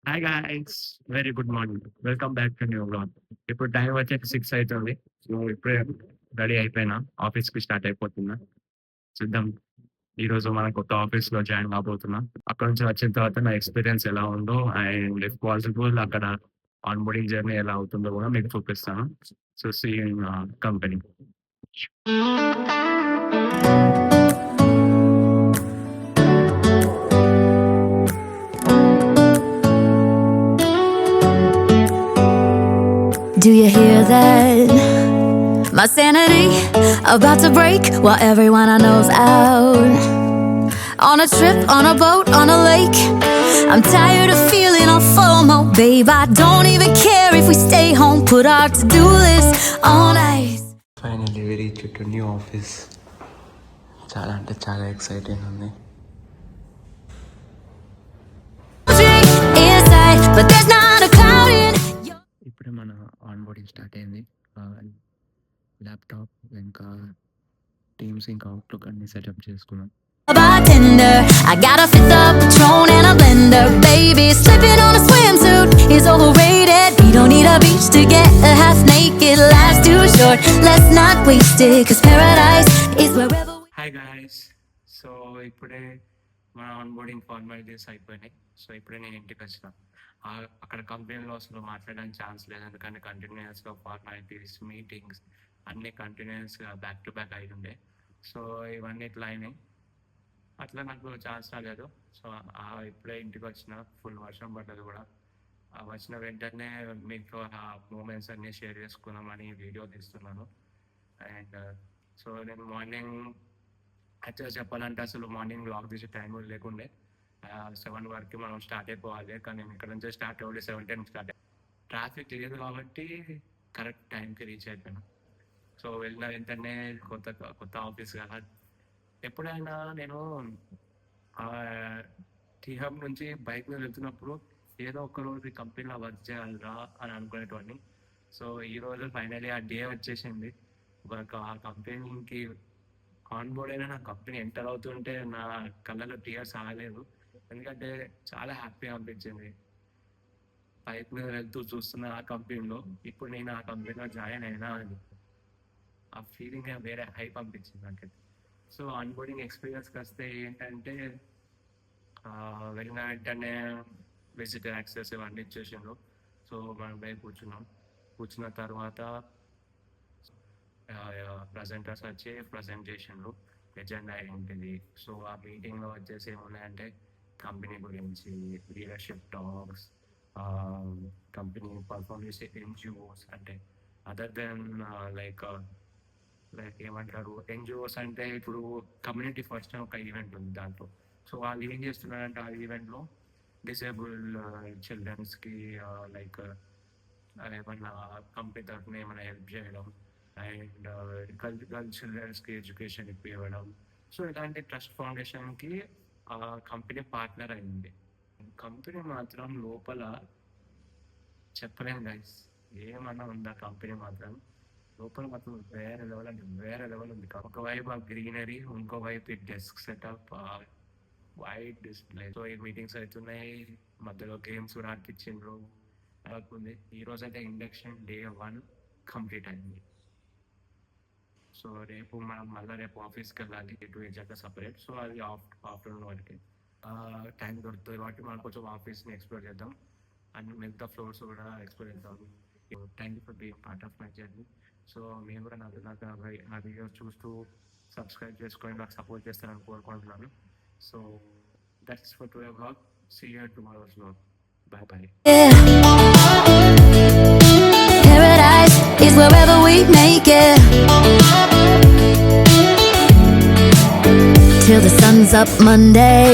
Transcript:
Hi guys very good morning welcome back to new blog. ఇప్పుడు time వచ్చేసి 6 అవుతుంది. So ఇప్పుడే రెడీ అయిపోయినా, ఆఫీస్కి స్టార్ట్ అయిపోతున్నా. చూద్దాం, ఈ రోజు మన కొత్త ఆఫీస్ లో జాయిన్ కాబోతున్నా. అక్కడ నుంచి వచ్చిన తర్వాత నా ఎక్స్పీరియన్స్ ఎలా ఉందో అండ్ ఇఫ్ పాసిబుల్ అక్కడ ఆన్ బోర్డింగ్ జర్నీ ఎలా అవుతుందో కూడా మీకు చూపిస్తాను. So see in company. Do you hear that? My sanity about to break while everyone I know's out. On a trip, on a boat, on a lake. I'm tired of feeling all FOMO, babe. I don't even care if we stay home. Put our to-do list on ice. Finally we reach to new office. చాలా అంటే చాలా exciting ఉంది. Inside, but there's not a cloud in your... ఇప్పుడే మన on boarding start అయింది. Laptop ఇంకా teams ఇంకా outlook అన్ని సెటప్ చేసుకున్నాం. bartender, I gotta fit the Patron and a blender. Baby, slipping on a swimsuit is overrated. We don't need a beach to get a half naked. Life's too short, let's not waste it. Cause paradise is wherever we... hi guys, so ఇప్పుడే మన on boarding formalities అయిపోయినాయి. So ఇప్పుడే నేను ఇంటికి వచ్చిన. అక్కడ కంపెనీలో అసలు మాట్లాడడానికి ఛాన్స్ లేదు, ఎందుకంటే కంటిన్యూస్గా ఫార్మాలిటీస్ మీటింగ్స్ అన్నీ కంటిన్యూస్గా బ్యాక్ టు బ్యాక్ అయి ఉండే. సో ఇవన్నీ ఇట్లా అయినాయి, అట్లా నాకు ఛాన్స్ రాలేదు. సో ఇప్పుడే ఇంటికి వచ్చిన, ఫుల్ వర్షం పడ్డది కూడా. వచ్చిన వెంటనే మీకు ఆ మూమెంట్స్ అన్నీ షేర్ చేసుకుందామని వీడియో తీస్తున్నాను. అండ్ సో నేను మార్నింగ్ యాక్చువల్గా చెప్పాలంటే అసలు మార్నింగ్ బ్లాగ్ తీసే టైం లేకుండే. 7 వరకు మనం స్టార్ట్ అయిపోవాలి, కానీ నేను ఇక్కడ నుంచి స్టార్ట్ అవ్వాలి 7:10 స్టార్ట్ అయ్యి. ట్రాఫిక్ లేదు కాబట్టి కరెక్ట్ టైంకి రీచ్ అయిపోయాను. సో వెళ్ళిన వెంటనే కొత్త కొత్త ఆఫీస్ కదా. ఎప్పుడైనా నేను టీ హబ్ నుంచి బైక్ మీద వెళ్తున్నప్పుడు ఏదో ఒక రోజు కంపెనీలో వర్క్ చేయాలిరా అని అనుకునేటవాడిని. సో ఈరోజు ఫైనలీ ఆ డే వచ్చేసింది. ఆ కంపెనీకి ఆన్ బోర్డ్ అయినా నా కంపెనీ ఎంటర్ అవుతుంటే నా కళ్ళలో టీయర్స్ ఆగలేదు, ఎందుకంటే చాలా హ్యాపీగా అనిపించింది. బైక్ మీద వెళ్తూ చూస్తున్న ఆ కంపెనీలో ఇప్పుడు నేను ఆ కంపెనీలో జాయిన్ అయినా అని ఆ ఫీలింగ్ వేరే హైప్ అనిపించింది నాకైతే. సో ఆన్ బోర్డింగ్ ఎక్స్పీరియన్స్కి వస్తే ఏంటంటే వెళ్ళిన వెంటనే విజిటర్ యాక్సెస్ ఇవన్నీ ఇచ్చేసిండ్రు. సో మనం పోయి కూర్చున్న తర్వాత ప్రజెంటర్స్ వచ్చి ప్రజెంట్ చేసిండ్రు ఎజెండా ఏంటిది. సో ఆ మీటింగ్లో వచ్చేసి ఏమున్నాయంటే కంపెనీ గురించి, లీడర్షిప్ టాక్స్, కంపెనీ పర్ఫార్మ్ చేసే ఎన్జిఓస్, అంటే అదర్ దెన్ లైక్ ఏమంటారు ఎన్జిఓస్ అంటే ఇప్పుడు కమ్యూనిటీ ఫస్ట్ ఒక ఈవెంట్ ఉంది దాంట్లో. సో వాళ్ళు ఏం చేస్తున్నారంటే ఆ ఈవెంట్లో డిసేబుల్ చిల్డ్రన్స్కి లైక్ ఏమన్నా కంపెనీ తరఫున ఏమైనా హెల్ప్ చేయడం అండ్ గర్ల్ చిల్డ్రన్స్కి ఎడ్యుకేషన్ ఇప్పివ్వడం. సో ఇలాంటి ట్రస్ట్ ఫౌండేషన్కి కంపెనీ పార్ట్నర్ అయింది. కంపెనీ మాత్రం లోపల చెప్పలేం గైస్, ఏమన్నా ఉందా కంపెనీ మాత్రం లోపల మాత్రం వేరే లెవెల్ అంటే వేరే లెవెల్ ఉంది. ఒకవైపు ఆ గ్రీనరీ, ఇంకో వైపు ఈ desk setup, white display. So ఈ మీటింగ్స్ అవుతున్నాయి, మధ్యలో గేమ్స్ కూడా ఆడిపించిండ్రు. ఉంది ఈరోజు అయితే ఇండక్షన్ డే 1 కంప్లీట్ అయింది. సో రేపు మనం మళ్ళీ రేపు ఆఫీస్కి వెళ్ళాలి, టు ఏజెంట్ సపరేట్. సో అది ఆఫ్టర్నూన్ వరకు టైం దొరుకుతుంది కాబట్టి మనం కొంచెం ఆఫీస్ని ఎక్స్ప్లోర్ చేద్దాం అండ్ మిగతా ఫ్లోర్స్ కూడా ఎక్స్ప్లోర్ చేద్దాం. Thank you for being part of my journey. So మీరు కూడా నాకు నా వీడియోస్ చూస్తూ సబ్స్క్రైబ్ చేసుకొని నాకు సపోర్ట్ చేస్తారని కోరుకుంటున్నాను. So that's for today vlog. See you tomorrow's vlog. Bye bye. Paradise is wherever we make it. Till the sun's up Monday.